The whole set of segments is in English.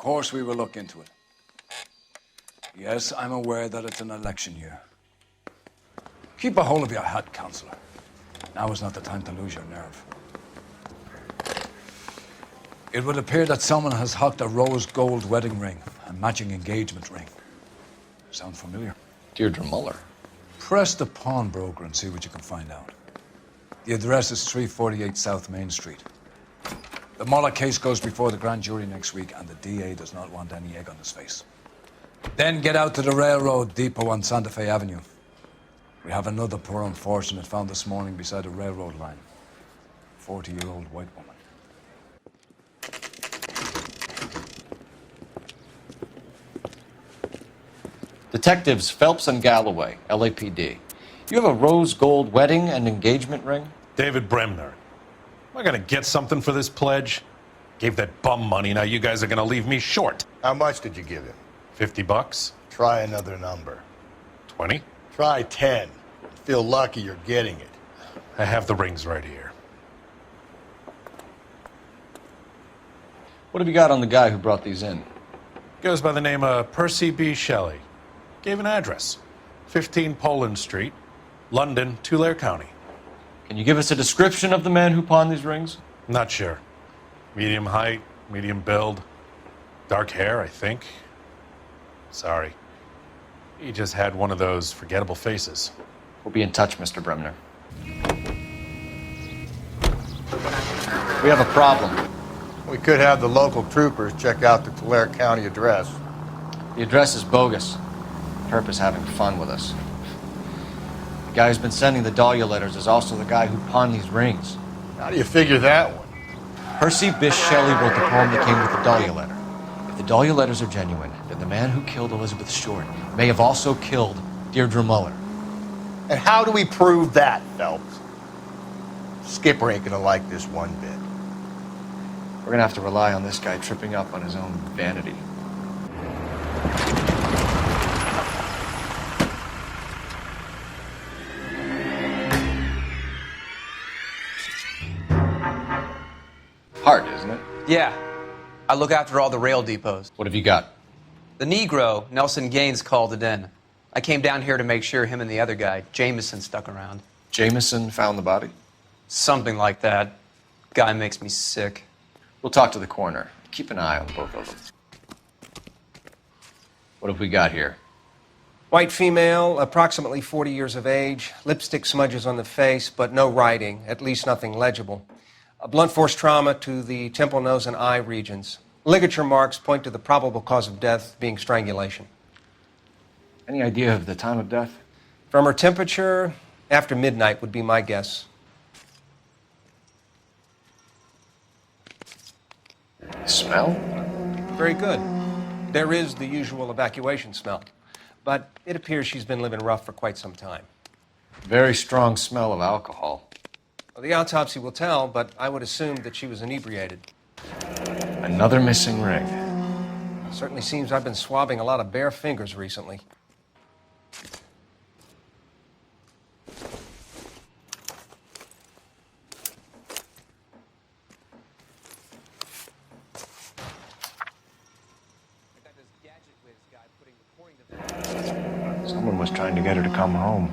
course we will look into it. Yes, I'm aware that it's an election year. Keep a hold of your hat, Councillor. Now is not the time to lose your nerve. It would appear that someone has hocked a rose gold wedding ring and matching engagement ring. Sound familiar? Deirdre Moller. Press the pawnbroker and see what you can find out. The address is 348 South Main Street. The Moller case goes before the grand jury next week, and the DA does not want any egg on his face. Then get out to the railroad depot on Santa Fe Avenue. We have another poor unfortunate found this morning beside a railroad line. 40-year-old white woman. Detectives Phelps and Galloway, LAPD. You have a rose gold wedding and engagement ring? David Bremner. Am I gonna get something for this pledge? Gave that bum money, now you guys are gonna leave me short. How much did you give him? $50? Try another number. 20? Try 10. Feel lucky you're getting it. I have the rings right here. What have you got on the guy who brought these in? Goes by the name of Percy B. Shelley. Gave an address. 15 Poland Street, London, Tulare County. Can you give us a description of the man who pawned these rings? Not sure. Medium height, medium build. Dark hair, I think. Sorry. He just had one of those forgettable faces. We'll be in touch, Mr. Bremner. We have a problem. We could have the local troopers check out the Tulare County address. The address is bogus. Perp is having fun with us. The guy who's been sending the Dahlia letters is also the guy who pawned these rings. How do you figure that one? Percy Bysshe Shelley wrote the poem that came with the Dahlia letter. If the Dahlia letters are genuine, then the man who killed Elizabeth Short may have also killed Deirdre Moller. And how do we prove that, Phelps? Skipper ain't gonna like this one bit. We're gonna have to rely on this guy tripping up on his own vanity. Hard, isn't it? Yeah. I look after all the rail depots. What have you got? The Negro, Nelson Gaines, called it in. I came down here to make sure him and the other guy, Jameson, stuck around. Jameson found the body? Something like that. Guy makes me sick. We'll talk to the coroner. Keep an eye on both of them. What have we got here? White female, approximately 40 years of age, lipstick smudges on the face, but no writing, at least nothing legible. A blunt force trauma to the temple, nose, and eye regions. Ligature marks point to the probable cause of death being strangulation. Any idea of the time of death? From her temperature, after midnight would be my guess. Smell? Very good. There is the usual evacuation smell, but it appears she's been living rough for quite some time. Very strong smell of alcohol. Well, the autopsy will tell, but I would assume that she was inebriated. Another missing ring. Certainly seems I've been swabbing a lot of bare fingers recently. Someone was trying to get her to come home.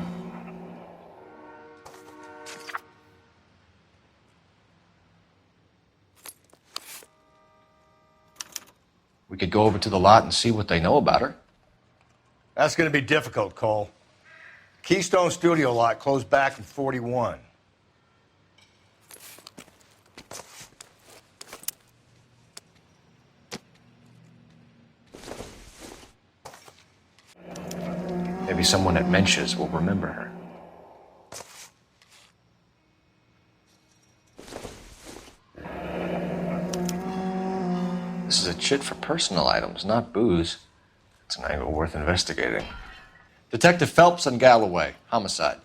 We could go over to the lot and see what they know about her. That's gonna be difficult, Cole. Keystone Studio lot closed back in 41. Maybe someone at Mensch's will remember her. This is a chit for personal items, not booze. It's an angle worth investigating. Detective Phelps and Galloway, homicide.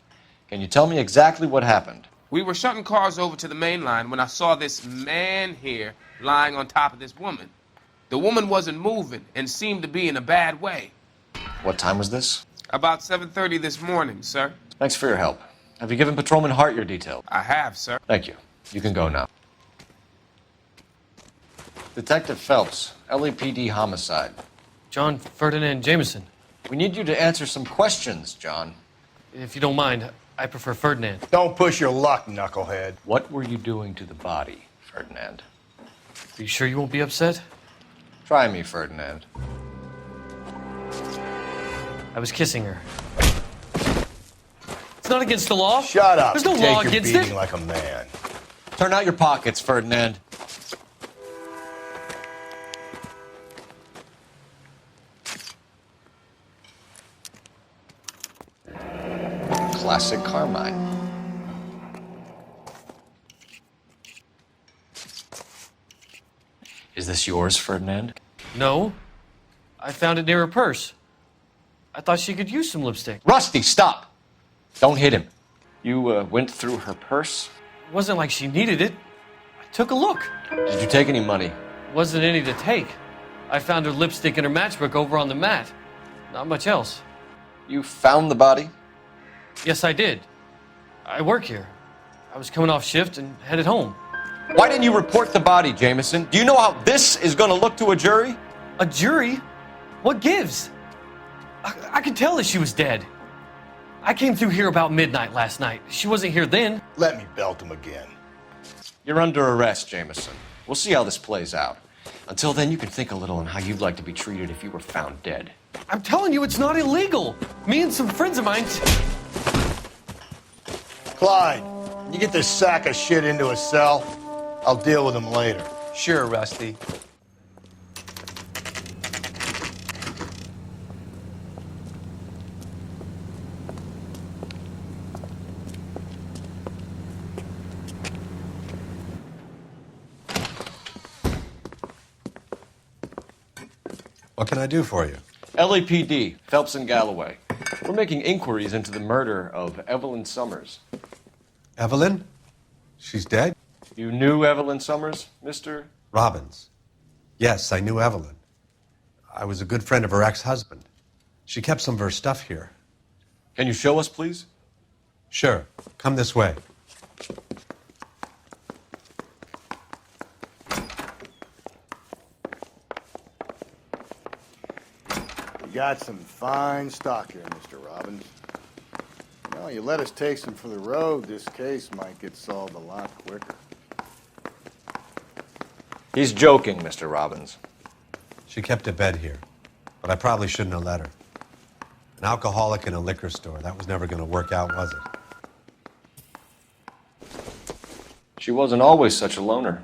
Can you tell me exactly what happened? We were shutting cars over to the main line when I saw this man here lying on top of this woman. The woman wasn't moving and seemed to be in a bad way. What time was this? About 7:30 this morning, sir. Thanks for your help. Have you given Patrolman Hart your details? I have, sir. Thank you. You can go now. Detective Phelps, LAPD homicide. John Ferdinand Jameson. We need you to answer some questions, John. If you don't mind, I prefer Ferdinand. Don't push your luck, knucklehead. What were you doing to the body, Ferdinand? Are you sure you won't be upset? Try me, Ferdinand. I was kissing her. It's not against the law. Shut up. There's no Take law your against beating it. like a man. Turn out your pockets, Ferdinand. Classic Carmine. Is this yours, Ferdinand? No. I found it near her purse. I thought she could use some lipstick. Rusty, stop! Don't hit him. You went through her purse? It wasn't like she needed it. I took a look. Did you take any money? Wasn't any to take. I found her lipstick and her matchbook over on the mat. Not much else. You found the body? Yes, I did. I work here. I was coming off shift and headed home. Why didn't you report the body, Jameson? Do you know how this is going to look to a jury? A jury? What gives? I could tell that she was dead. I came through here about midnight last night. She wasn't here then. Let me belt him again. You're under arrest, Jameson. We'll see how this plays out. Until then, you can think a little on how you'd like to be treated if you were found dead. I'm telling you, it's not illegal. Me and some friends of mine... Clyde, you get this sack of shit into a cell. I'll deal with him later. Sure, Rusty. What can I do for you? LAPD, Phelps and Galloway. We're making inquiries into the murder of Evelyn Summers. Evelyn? She's dead? You knew Evelyn Summers, Mr.? Robbins. Yes, I knew Evelyn. I was a good friend of her ex-husband. She kept some of her stuff here. Can you show us, please? Sure. Come this way. You got some fine stock here, Mr. Robbins. Well, you let us take some for the road, this case might get solved a lot quicker. He's joking, Mr. Robbins. She kept a bed here, but I probably shouldn't have let her. An alcoholic in a liquor store. That was never going to work out, was it? She wasn't always such a loner.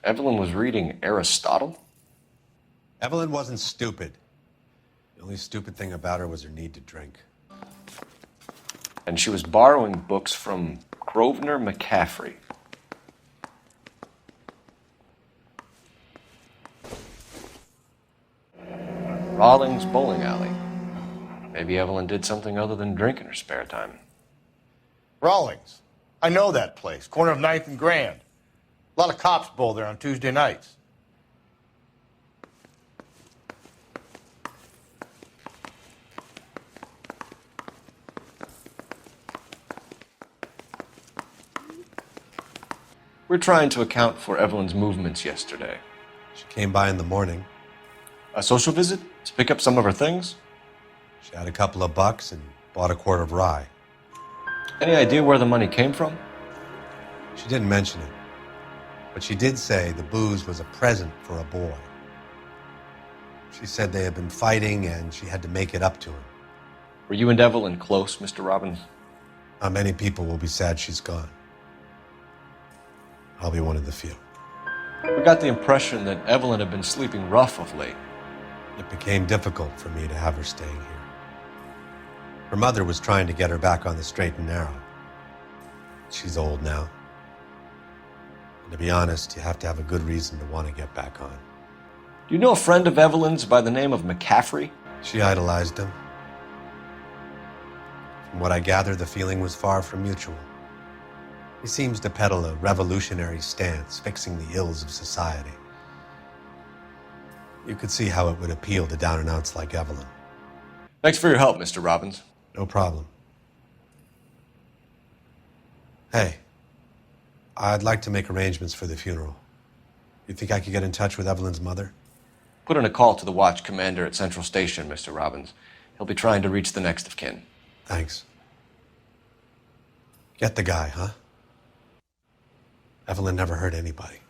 Evelyn was reading Aristotle? Evelyn wasn't stupid. The only stupid thing about her was her need to drink. And she was borrowing books from Grosvenor McCaffrey. Rawlings Bowling Alley. Maybe Evelyn did something other than drink in her spare time. Rawlings. I know that place. Corner of 9th and Grand. A lot of cops bowl there on Tuesday nights. We're trying to account for Evelyn's movements yesterday. She came by in the morning. A social visit? To pick up some of her things? She had a couple of bucks and bought a quart of rye. Any idea where the money came from? She didn't mention it, but she did say the booze was a present for a boy. She said they had been fighting and she had to make it up to him. Were you and Evelyn close, Mr. Robbins? How many people will be sad she's gone? I'll be one of the few. We got the impression that Evelyn had been sleeping rough of late. It became difficult for me to have her staying here. Her mother was trying to get her back on the straight and narrow. She's old now. And to be honest, you have to have a good reason to want to get back on. Do you know a friend of Evelyn's by the name of McCaffrey? She idolized him. From what I gather, the feeling was far from mutual. He seems to peddle a revolutionary stance, fixing the ills of society. You could see how it would appeal to down-and-outs like Evelyn. Thanks for your help, Mr. Robbins. No problem. Hey, I'd like to make arrangements for the funeral. You think I could get in touch with Evelyn's mother? Put in a call to the watch commander at Central Station, Mr. Robbins. He'll be trying to reach the next of kin. Thanks. Get the guy, huh? Evelyn never hurt anybody.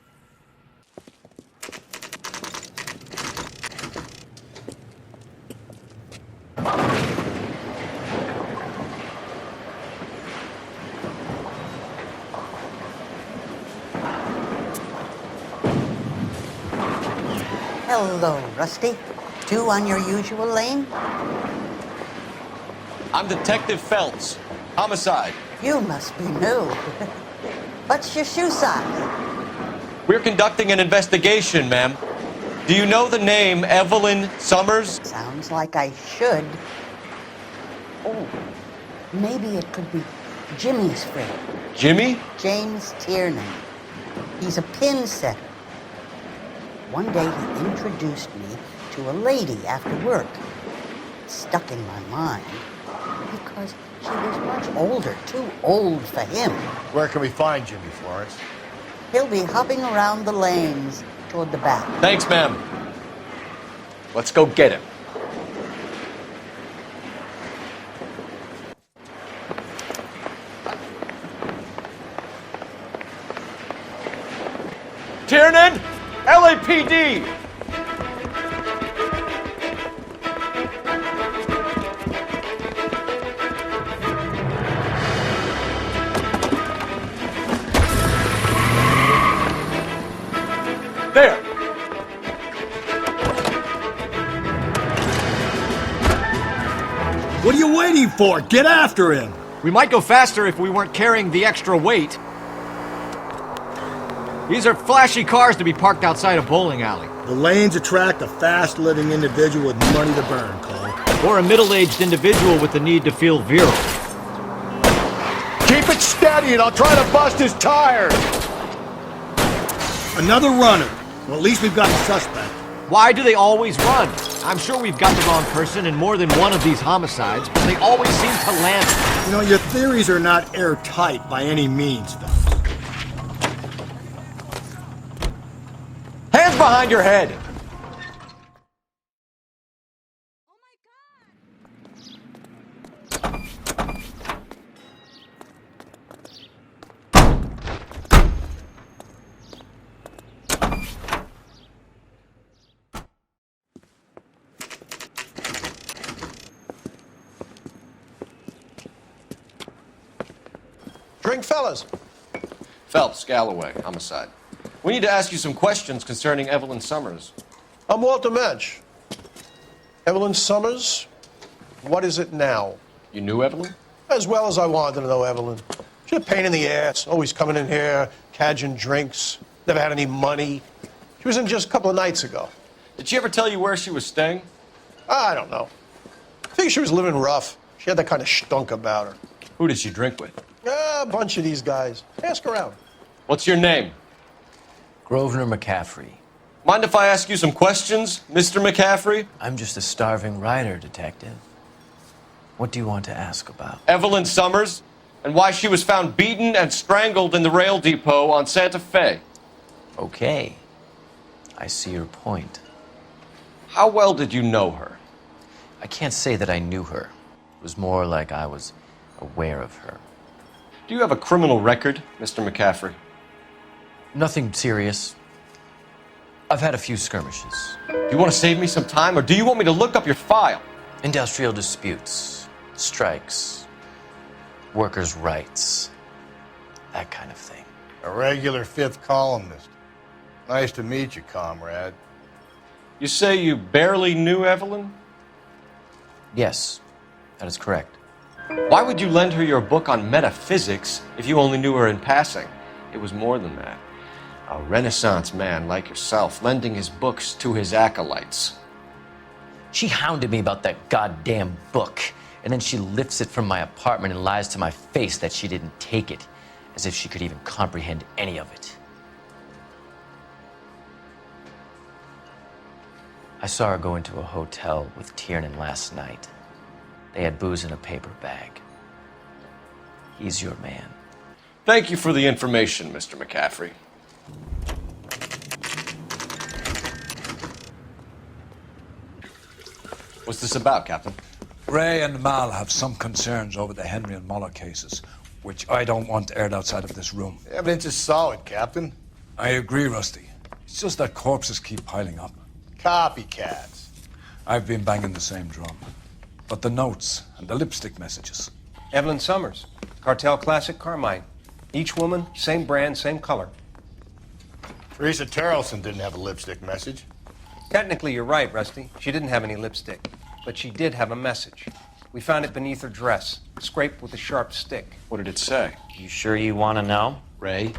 Hello, Rusty. Two on your usual lane? I'm Detective Phelps. Homicide. You must be new. What's your shoe size? We're conducting an investigation, ma'am. Do you know the name Evelyn Summers? Sounds like I should. Oh, maybe it could be Jimmy's friend. Jimmy? James Tiernan. He's a pin setter. One day he introduced me to a lady after work. It stuck in my mind because she was much older, too old for him. Where can we find Jimmy, Florence? He'll be hopping around the lanes toward the back. Thanks, ma'am. Let's go get him. Tiernan! LAPD! There! What are you waiting for? Get after him! We might go faster if we weren't carrying the extra weight. These are flashy cars to be parked outside a bowling alley. The lanes attract a fast-living individual with money to burn, Cole. Or a middle-aged individual with the need to feel virile. Keep it steady and I'll try to bust his tires! Another runner. Well, at least we've got a suspect. Why do they always run? I'm sure we've got the wrong person in more than one of these homicides, but they always seem to land. You know, your theories are not airtight by any means, though. Hands behind your head! Drink, fellas. Phelps, Galloway, homicide. We need to ask you some questions concerning Evelyn Summers. I'm Walter Mensch. Evelyn Summers, what is it now? You knew Evelyn? As well as I wanted to know Evelyn. She's a pain in the ass, always coming in here, cadging drinks, never had any money. She was in just a couple of nights ago. Did she ever tell you where she was staying? I don't know. I think she was living rough. She had that kind of stunk about her. Who did she drink with? A bunch of these guys. Ask around. What's your name? Grosvenor McCaffrey. Mind if I ask you some questions, Mr. McCaffrey? I'm just a starving writer, Detective. What do you want to ask about? Evelyn Summers, and why she was found beaten and strangled in the rail depot on Santa Fe. Okay. I see your point. How well did you know her? I can't say that I knew her. It was more like I was aware of her. Do you have a criminal record, Mr. McCaffrey? Nothing serious. I've had a few skirmishes. Do you want to save me some time, or do you want me to look up your file? Industrial disputes, strikes, workers' rights, that kind of thing. A regular fifth columnist. Nice to meet you, comrade. You say you barely knew Evelyn? Yes, that is correct. Why would you lend her your book on metaphysics if you only knew her in passing? It was more than that. A Renaissance man like yourself lending his books to his acolytes. She hounded me about that goddamn book, and then she lifts it from my apartment and lies to my face that she didn't take it, as if she could even comprehend any of it. I saw her go into a hotel with Tiernan last night. They had booze in a paper bag. He's your man. Thank you for the information, Mr. McCaffrey. What's this about, Captain? Ray and Mal have some concerns over the Henry and Moller cases, which I don't want aired outside of this room. The evidence is solid, Captain. I agree, Rusty. It's just that corpses keep piling up. Copycats. I've been banging the same drum. But the notes and the lipstick messages. Evelyn Summers, Cartel Classic Carmine. Each woman, same brand, same color. Teresa Terrelson didn't have a lipstick message. Technically, you're right, Rusty. She didn't have any lipstick, but she did have a message. We found it beneath her dress, scraped with a sharp stick. What did it say? You sure you want to know? Ray?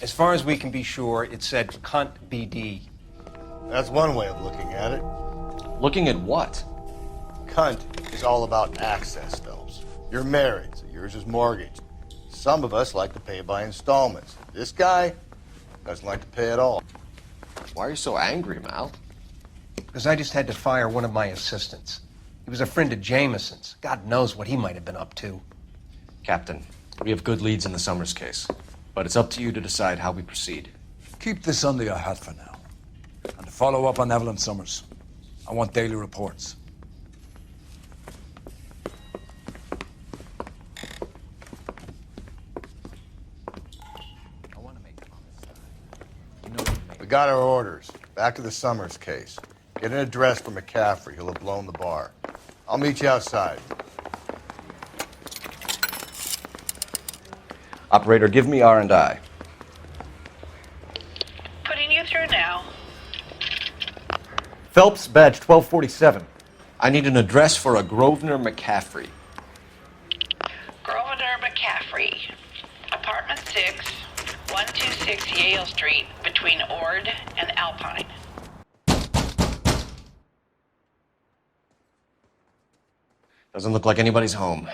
As far as we can be sure, it said cunt BD. That's one way of looking at it. Looking at what? Cunt is all about access, Phelps. You're married, so yours is mortgaged. Some of us like to pay by installments. This guy doesn't like to pay at all. Why are you so angry, Mal? Because I just had to fire one of my assistants. He was a friend of Jameson's. God knows what he might have been up to. Captain, we have good leads in the Summers case, but it's up to you to decide how we proceed. Keep this under your hat for now. And to follow up on Evelyn Summers, I want daily reports. We got our orders. Back to the Summers case. Get an address for McCaffrey. He'll have blown the bar. I'll meet you outside. Operator, give me R&I. Putting you through now. Phelps, badge 1247. I need an address for a Grosvenor McCaffrey. Grosvenor McCaffrey. Apartment 6, 126 Yale Street, between Ord and Alpine. Doesn't look like anybody's home.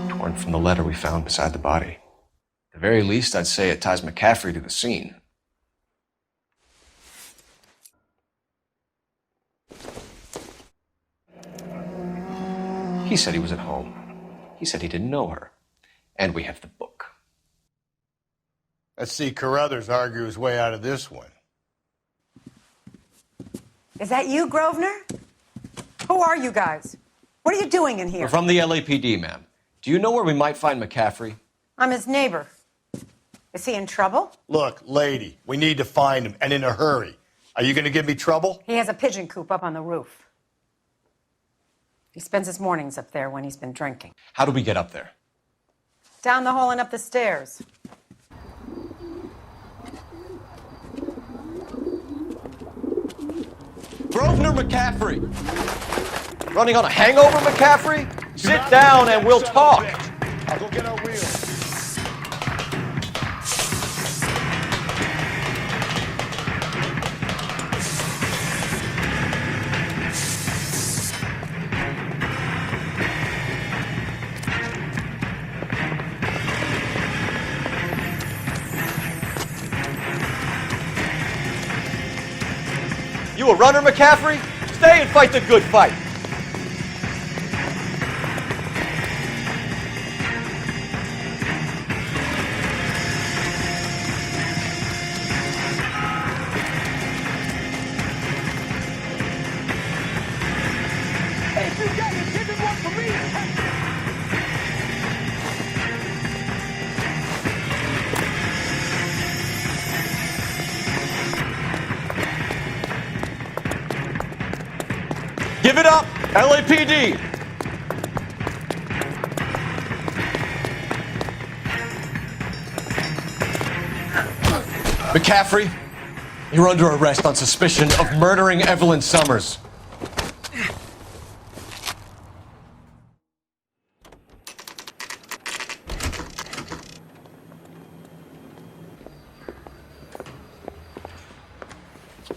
Torn from the letter we found beside the body. At the very least, I'd say it ties McCaffrey to the scene. He said he was at home. He said he didn't know her. And we have the book. Let's see Carruthers argue his way out of this one. Is that you, Grosvenor? Who are you guys? What are you doing in here? We're from the LAPD, ma'am. Do you know where we might find McCaffrey? I'm his neighbor. Is he in trouble? Look, lady, we need to find him, and in a hurry. Are you going to give me trouble? He has a pigeon coop up on the roof. He spends his mornings up there when he's been drinking. How do we get up there? Down the hall and up the stairs. Grosvenor McCaffrey! Running on a hangover, McCaffrey? Sit down and we'll talk. I'll go get our wheels. You a runner, McCaffrey? Stay and fight the good fight. Give it up, LAPD! McCaffrey, you're under arrest on suspicion of murdering Evelyn Summers.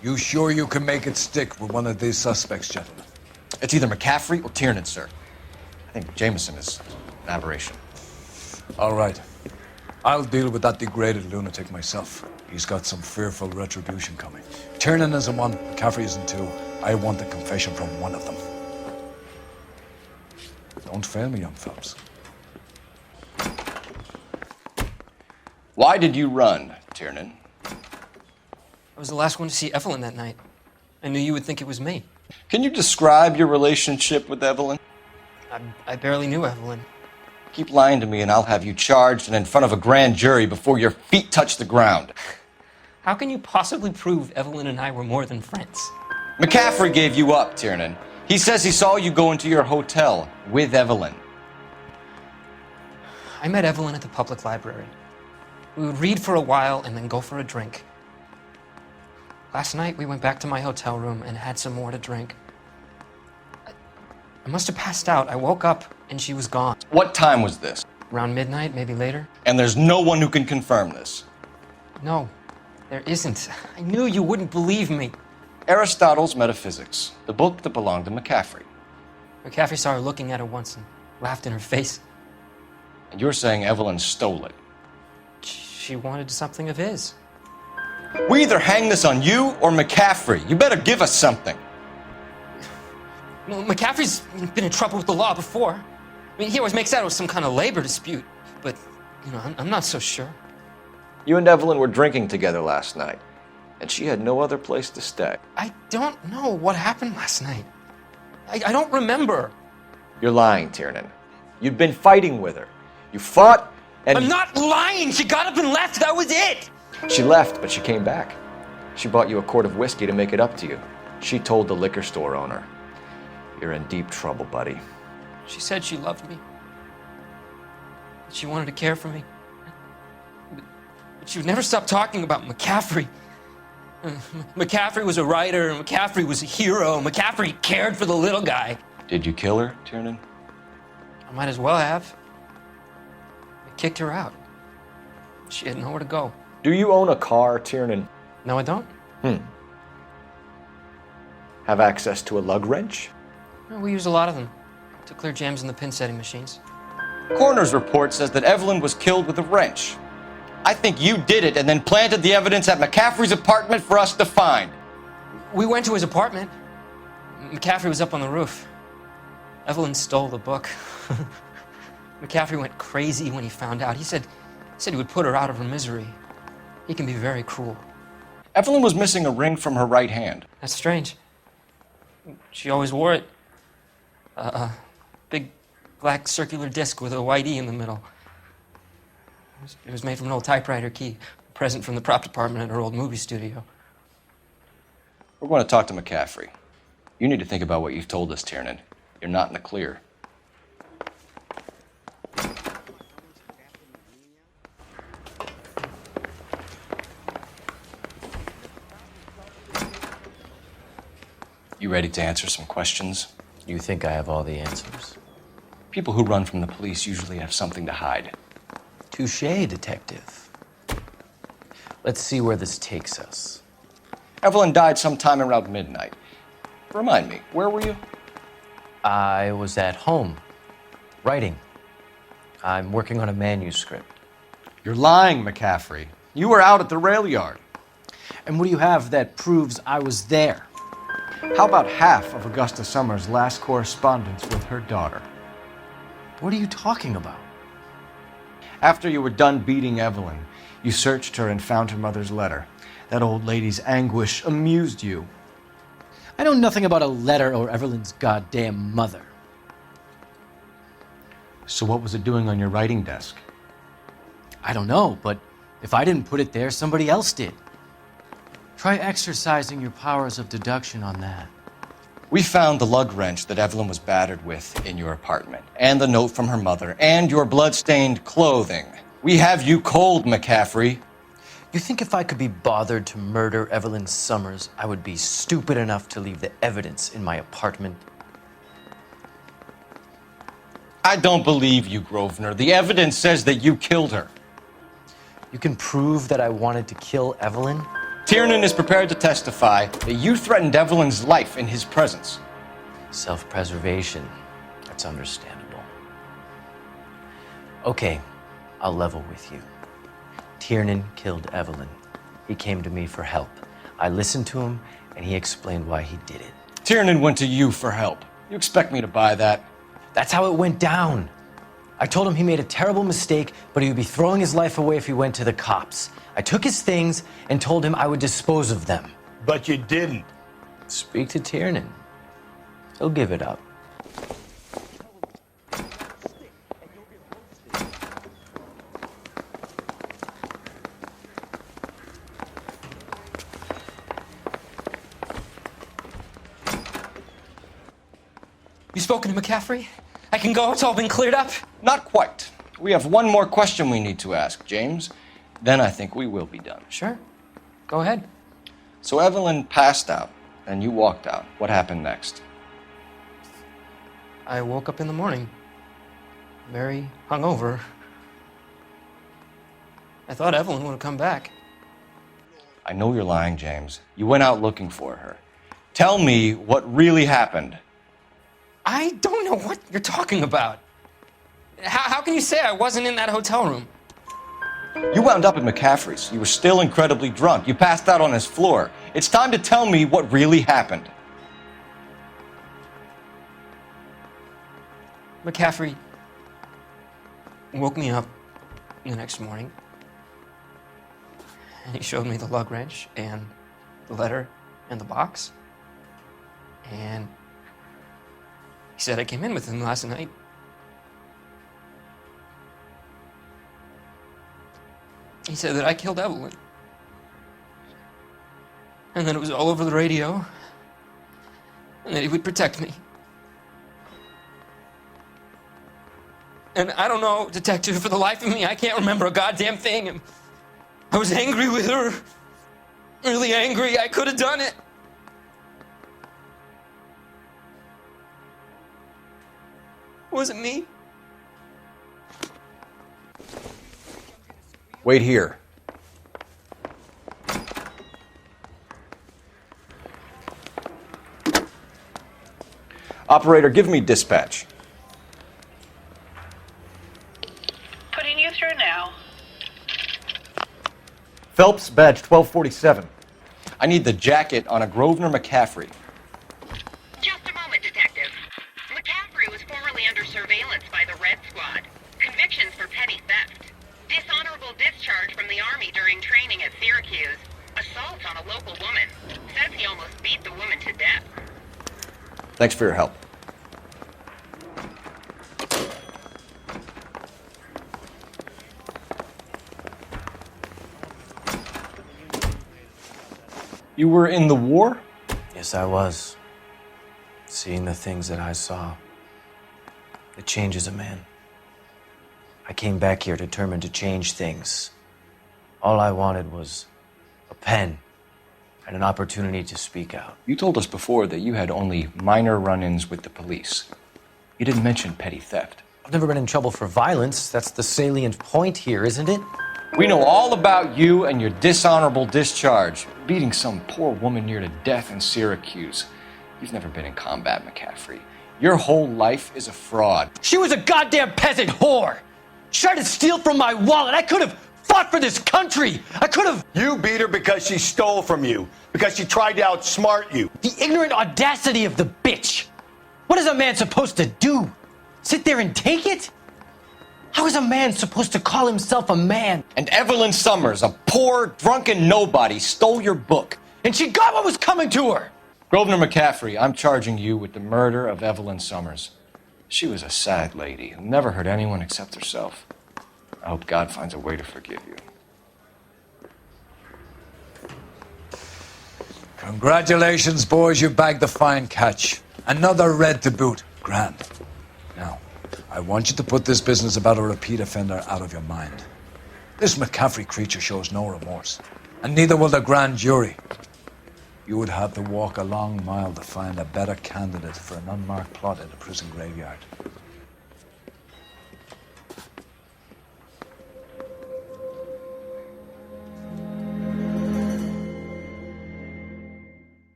You sure you can make it stick with one of these suspects, gentlemen? It's either McCaffrey or Tiernan, sir. I think Jameson is an aberration. All right. I'll deal with that degraded lunatic myself. He's got some fearful retribution coming. Tiernan isn't one, McCaffrey isn't two. I want the confession from one of them. Don't fail me, young Phelps. Why did you run, Tiernan? I was the last one to see Evelyn that night. I knew you would think it was me. Can you describe your relationship with Evelyn? I barely knew Evelyn. Keep lying to me and I'll have you charged and in front of a grand jury before your feet touch the ground. How can you possibly prove Evelyn and I were more than friends? McCaffrey gave you up, Tiernan. He says he saw you go into your hotel with Evelyn. I met Evelyn at the public library. We would read for a while and then go for a drink. Last night, we went back to my hotel room and had some more to drink. I must have passed out. I woke up and she was gone. What time was this? Around midnight, maybe later. And there's no one who can confirm this. No, there isn't. I knew you wouldn't believe me. Aristotle's Metaphysics, the book that belonged to McCaffrey. McCaffrey saw her looking at her once and laughed in her face. And you're saying Evelyn stole it? She wanted something of his. We either hang this on you or McCaffrey. You better give us something. Well, McCaffrey's been in trouble with the law before. I mean, he always makes out it was some kind of labor dispute, but, you know, I'm not so sure. You and Evelyn were drinking together last night, and she had no other place to stay. I don't know what happened last night. I don't remember. You're lying, Tiernan. You'd been fighting with her. You fought, and... I'm not lying! She got up and left, that was it! She left, but she came back. She bought you a quart of whiskey to make it up to you. She told the liquor store owner. You're in deep trouble, buddy. She said she loved me. She wanted to care for me. But she would never stop talking about McCaffrey. McCaffrey was a writer, and McCaffrey was a hero. McCaffrey cared for the little guy. Did you kill her, Tiernan? I might as well have. I kicked her out. She had nowhere to go. Do you own a car, Tiernan? No, I don't. Have access to a lug wrench? No, we use a lot of them to clear jams in the pin setting machines. Coroner's report says that Evelyn was killed with a wrench. I think you did it and then planted the evidence at McCaffrey's apartment for us to find. We went to his apartment. McCaffrey was up on the roof. Evelyn stole the book. McCaffrey went crazy when he found out. He said he would put her out of her misery. He can be very cruel. Evelyn was missing a ring from her right hand. That's strange. She always wore it. A big black circular disc with a white E in the middle. It was made from an old typewriter key, a present from the prop department at her old movie studio. We're going to talk to McCaffrey. You need to think about what you've told us, Tiernan. You're not in the clear. You ready to answer some questions? You think I have all the answers? People who run from the police usually have something to hide. Touché, detective. Let's see where this takes us. Evelyn died sometime around midnight. Remind me, where were you? I was at home, writing. I'm working on a manuscript. You're lying, McCaffrey. You were out at the rail yard. And what do you have that proves I was there? How about half of Augusta Summers' last correspondence with her daughter? What are you talking about? After you were done beating Evelyn, you searched her and found her mother's letter. That old lady's anguish amused you. I know nothing about a letter or Evelyn's goddamn mother. So what was it doing on your writing desk? I don't know, but if I didn't put it there, somebody else did. Try exercising your powers of deduction on that. We found the lug wrench that Evelyn was battered with in your apartment, and the note from her mother, and your blood-stained clothing. We have you cold, McCaffrey. You think if I could be bothered to murder Evelyn Summers, I would be stupid enough to leave the evidence in my apartment? I don't believe you, Grosvenor. The evidence says that you killed her. You can prove that I wanted to kill Evelyn? Tiernan is prepared to testify that you threatened Evelyn's life in his presence. Self-preservation. That's understandable. Okay, I'll level with you. Tiernan killed Evelyn. He came to me for help. I listened to him, and he explained why he did it. Tiernan went to you for help. You expect me to buy that? That's how it went down. I told him he made a terrible mistake, but he would be throwing his life away if he went to the cops. I took his things and told him I would dispose of them. But you didn't. Speak to Tiernan. He'll give it up. You spoken to McCaffrey? I can go? It's all been cleared up? Not quite. We have one more question we need to ask, James. Then I think we will be done. Sure. Go ahead. So Evelyn passed out, and you walked out. What happened next? I woke up in the morning, very hungover. I thought Evelyn would have come back. I know you're lying, James. You went out looking for her. Tell me what really happened. I don't know what you're talking about. How can you say I wasn't in that hotel room? You wound up at McCaffrey's. You were still incredibly drunk. You passed out on his floor. It's time to tell me what really happened. McCaffrey woke me up the next morning, and he showed me the lug wrench and the letter and the box, and he said I came in with him last night. He said that I killed Evelyn. And that it was all over the radio. And that he would protect me. And I don't know, detective, for the life of me, I can't remember a goddamn thing. And I was angry with her. Really angry. I could have done it. Was it me? Wait here. Operator, give me dispatch. Putting you through now. Phelps, badge 1247. I need the jacket on a Grosvenor McCaffrey. Just a moment, detective. McCaffrey was formerly under surveillance by the Red Squad. Convictions for petty theft. Dishonorable discharge from the Army during training at Syracuse. Assault on a local woman. Says he almost beat the woman to death. Thanks for your help. You were in the war? Yes, I was. Seeing the things that I saw. It changes a man. I came back here determined to change things. All I wanted was a pen and an opportunity to speak out. You told us before that you had only minor run-ins with the police. You didn't mention petty theft. I've never been in trouble for violence. That's the salient point here, isn't it? We know all about you and your dishonorable discharge, beating some poor woman near to death in Syracuse. You've never been in combat, McCaffrey. Your whole life is a fraud. She was a goddamn peasant whore! She tried to steal from my wallet. I could have fought for this country. I could have. You beat her because she stole from you, because she tried to outsmart you. The ignorant audacity of the bitch. What is a man supposed to do? Sit there and take it? How is a man supposed to call himself a man? And Evelyn Summers, a poor, drunken nobody, stole your book. And she got what was coming to her. Grosvenor McCaffrey, I'm charging you with the murder of Evelyn Summers. She was a sad lady who never hurt anyone except herself. I hope God finds a way to forgive you. Congratulations, boys. You bagged the fine catch. Another red to boot. Grand. Now, I want you to put this business about a repeat offender out of your mind. This McCaffrey creature shows no remorse, and neither will the grand jury. You would have to walk a long mile to find a better candidate for an unmarked plot in a prison graveyard.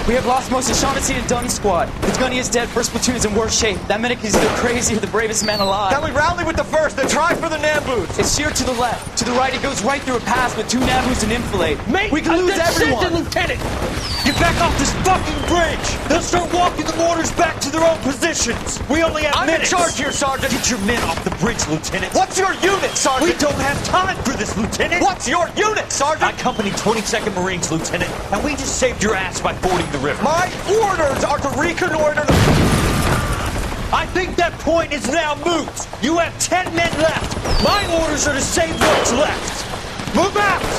We have lost most of Shaughnessy and Dunn's squad. The gunny is dead, first platoon is in worse shape. That medic is either crazy or the bravest man alive. Then we rally with the first, then try for the Nambus. It's sheer to the left. To the right, it goes right through a pass with 2 Nambus and enfilade. Mate, we can lose everyone. Lieutenant! Get back off this fucking bridge! They'll start walking the mortars back to their own positions! We only have minutes! I'm in charge here, Sergeant! Get your men off the bridge, Lieutenant! What's your unit, Sergeant? We don't have time for this, Lieutenant! What's your unit, Sergeant? I company 22nd Marines, Lieutenant, and we just saved your ass by fording the river. My orders are to reconnoiter the... I think that point is now moot! You have 10 men left! My orders are to save what's left! Move out!